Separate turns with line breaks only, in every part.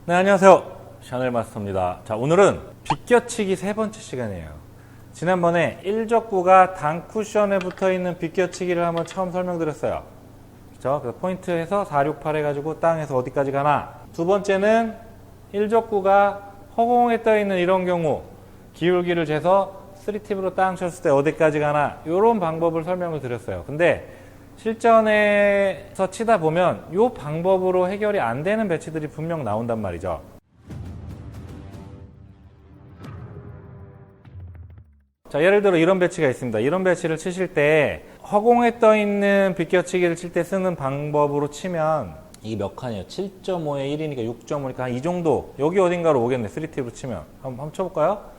네, 안녕하세요. 샤넬 마스터입니다. 자, 오늘은 빗겨치기 세 번째 시간이에요. 지난번에 1족구가 단 쿠션에 붙어있는 빗겨치기를 한번 처음 설명드렸어요. 그렇죠? 그래서 포인트에서 4, 6, 8 해가지고 땅에서 어디까지 가나. 두 번째는 1족구가 허공에 떠있는 이런 경우 기울기를 재서 3팁으로 땅 쳤을 때 어디까지 가나, 이런 방법을 설명을 드렸어요. 근데 실전에서 치다 보면 이 방법으로 해결이 안 되는 배치들이 분명 나온단 말이죠. 자, 예를 들어 이런 배치가 있습니다. 이런 배치를 치실 때 허공에 떠 있는 빗겨치기를 칠 때 쓰는 방법으로 치면 이게 몇 칸이에요? 7.5에 1이니까 6.5니까 한 이 정도, 여기 어딘가로 오겠네. 3팁으로 치면 한번 쳐볼까요?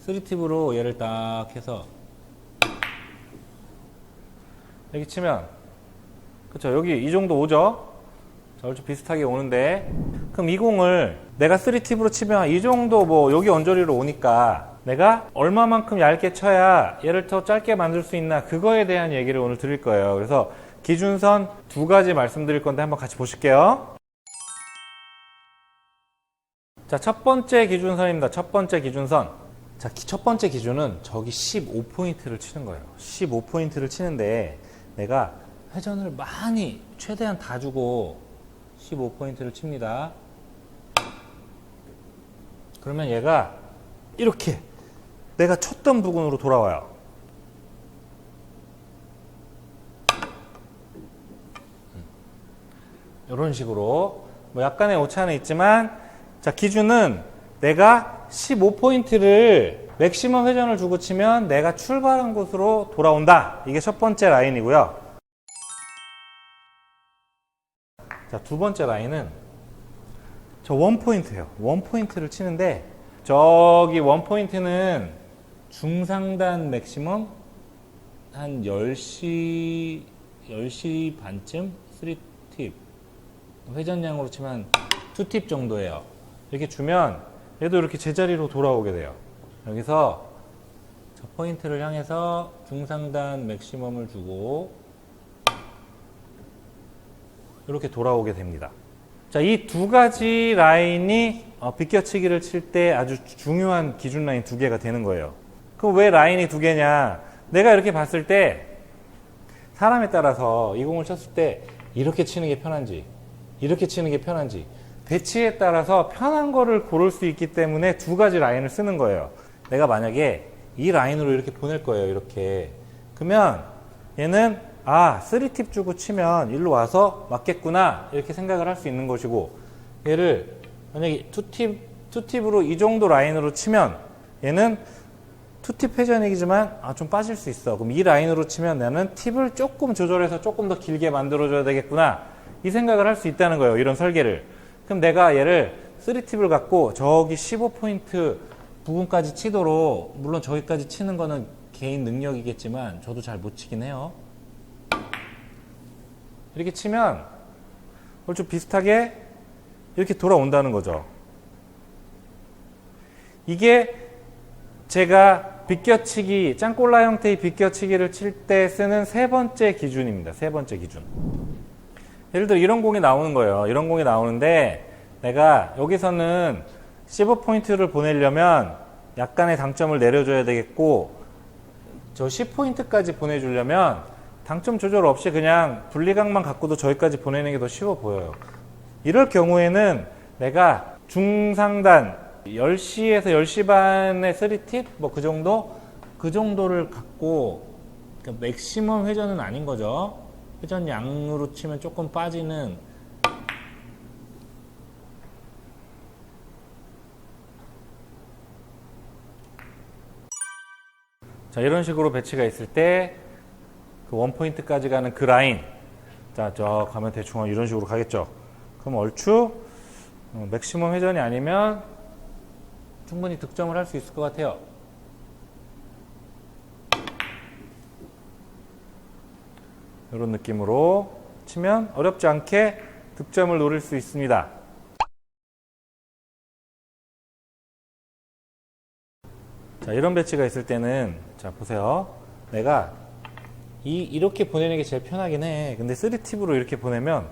3팁으로 얘를 딱 해서 여기 치면, 그쵸, 여기 이 정도 오죠? 자, 얼추 비슷하게 오는데, 그럼 이 공을 내가 3팁으로 치면 이 정도, 뭐 여기 언저리로 오니까 내가 얼마만큼 얇게 쳐야 얘를 더 짧게 만들 수 있나, 그거에 대한 얘기를 오늘 드릴 거예요. 그래서 기준선 두 가지 말씀드릴 건데 한번 같이 보실게요. 자, 첫 번째 기준선입니다. 첫 번째 기준선. 자, 첫 번째 기준은 저기 15포인트를 치는 거예요. 15포인트를 치는데 내가 회전을 많이 최대한 다 주고 15포인트를 칩니다. 그러면 얘가 이렇게 내가 쳤던 부근으로 돌아와요. 이런 식으로 뭐 약간의 오차는 있지만, 자, 기준은 내가 15포인트를 맥시멈 회전을 주고 치면 내가 출발한 곳으로 돌아온다. 이게 첫 번째 라인이고요. 자, 두 번째 라인은 저 원포인트예요. 원포인트를 치는데 저기 원포인트는 중상단 맥시멈 한 10시 반쯤 3팁, 회전량으로 치면 2팁 정도예요. 이렇게 주면 얘도 이렇게 제자리로 돌아오게 돼요. 여기서 저 포인트를 향해서 중상단 맥시멈을 주고 이렇게 돌아오게 됩니다. 자, 이 두 가지 라인이 빗겨치기를 칠 때 아주 중요한 기준 라인 두 개가 되는 거예요. 그럼 왜 라인이 두 개냐? 내가 이렇게 봤을 때 사람에 따라서 이 공을 쳤을 때 이렇게 치는 게 편한지, 이렇게 치는 게 편한지, 배치에 따라서 편한 거를 고를 수 있기 때문에 두 가지 라인을 쓰는 거예요. 내가 만약에 이 라인으로 이렇게 보낼 거예요. 이렇게. 그러면 얘는 3팁 주고 치면 일로 와서 맞겠구나, 이렇게 생각을 할 수 있는 것이고, 얘를 만약에 2팁으로 이 정도 라인으로 치면 얘는 2팁 회전이지만 좀 빠질 수 있어. 그럼 이 라인으로 치면 나는 팁을 조금 조절해서 조금 더 길게 만들어줘야 되겠구나, 이 생각을 할 수 있다는 거예요. 이런 설계를. 그럼 내가 얘를 3팁을 갖고 저기 15포인트 부분까지 치도록, 물론 저기까지 치는 거는 개인 능력이겠지만 저도 잘 못 치긴 해요. 이렇게 치면 얼추 비슷하게 이렇게 돌아온다는 거죠. 이게 제가 빗겨치기, 짱꼴라 형태의 빗겨치기를 칠 때 쓰는 세 번째 기준입니다. 세 번째 기준. 예를 들어 이런 공이 나오는 거예요. 이런 공이 나오는데 내가 여기서는 15포인트를 보내려면 약간의 당점을 내려줘야 되겠고, 저 10포인트까지 보내주려면 당점 조절 없이 그냥 분리각만 갖고도 저기까지 보내는 게 더 쉬워 보여요. 이럴 경우에는 내가 중상단 10시에서 10시 반에 3팁? 뭐 그 정도를 갖고, 그러니까 맥시멈 회전은 아닌 거죠. 회전 양으로 치면 조금 빠지는, 자, 이런 식으로 배치가 있을 때 그 원포인트까지 가는 그 라인, 자, 저 가면 대충 이런 식으로 가겠죠. 그럼 얼추 맥시멈 회전이 아니면 충분히 득점을 할 수 있을 것 같아요. 이런 느낌으로 치면 어렵지 않게 득점을 노릴 수 있습니다. 자, 이런 배치가 있을 때는, 자, 보세요. 내가 이렇게 보내는 게 제일 편하긴 해. 근데 3팁으로 이렇게 보내면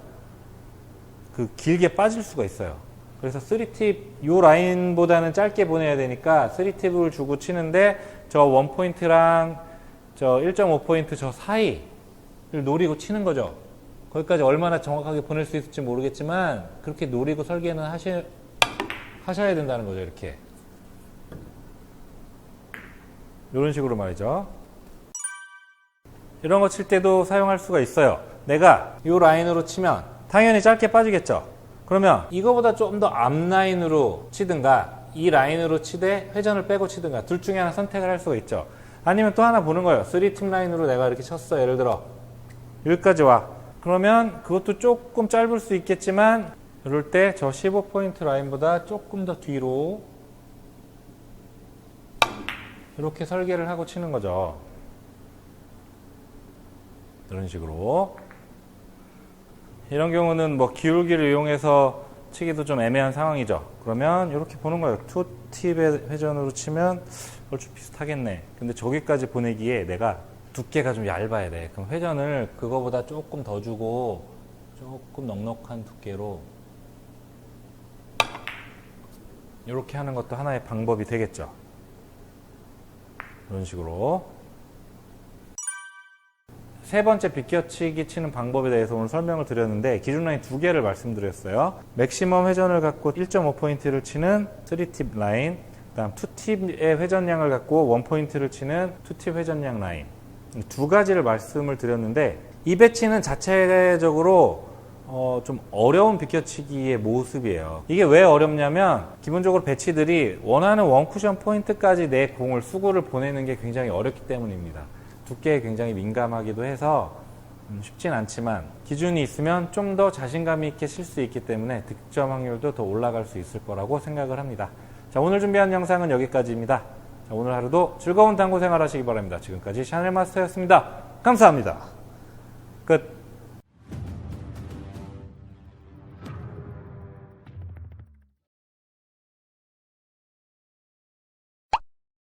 그 길게 빠질 수가 있어요. 그래서 3팁 요 라인보다는 짧게 보내야 되니까 3팁을 주고 치는데 저 1포인트랑 저 1.5포인트 저 사이를 노리고 치는 거죠. 거기까지 얼마나 정확하게 보낼 수 있을지 모르겠지만 그렇게 노리고 설계는 하셔야 된다는 거죠. 이렇게 이런 식으로 말이죠. 이런 거 칠 때도 사용할 수가 있어요. 내가 이 라인으로 치면 당연히 짧게 빠지겠죠. 그러면 이거보다 좀 더 앞라인으로 치든가 이 라인으로 치되 회전을 빼고 치든가 둘 중에 하나 선택을 할 수가 있죠. 아니면 또 하나 보는 거예요. 3팁 라인으로 내가 이렇게 쳤어. 예를 들어 여기까지 와. 그러면 그것도 조금 짧을 수 있겠지만 이럴 때 저 15포인트 라인보다 조금 더 뒤로 이렇게 설계를 하고 치는 거죠. 이런 식으로. 이런 경우는 뭐 기울기를 이용해서 치기도 좀 애매한 상황이죠. 그러면 이렇게 보는 거예요. 2팁의 회전으로 치면 얼추 비슷하겠네. 근데 저기까지 보내기에 내가 두께가 좀 얇아야 돼. 그럼 회전을 그거보다 조금 더 주고 조금 넉넉한 두께로 이렇게 하는 것도 하나의 방법이 되겠죠. 이런 식으로. 세 번째 비껴치기 치는 방법에 대해서 오늘 설명을 드렸는데 기준 라인 두 개를 말씀드렸어요. 맥시멈 회전을 갖고 1.5포인트를 치는 3팁 라인, 그다음 2팁의 회전량을 갖고 1포인트를 치는 2팁 회전량 라인. 두 가지를 말씀을 드렸는데 이 배치는 자체적으로 좀 어려운 비껴치기의 모습이에요. 이게 왜 어렵냐면 기본적으로 배치들이 원하는 원쿠션 포인트까지 내 공을 수구를 보내는 게 굉장히 어렵기 때문입니다. 두께에 굉장히 민감하기도 해서 쉽진 않지만 기준이 있으면 좀 더 자신감 있게 칠 수 있기 때문에 득점 확률도 더 올라갈 수 있을 거라고 생각을 합니다. 자, 오늘 준비한 영상은 여기까지입니다. 자, 오늘 하루도 즐거운 당구 생활 하시기 바랍니다. 지금까지 샤넬마스터였습니다. 감사합니다. 끝.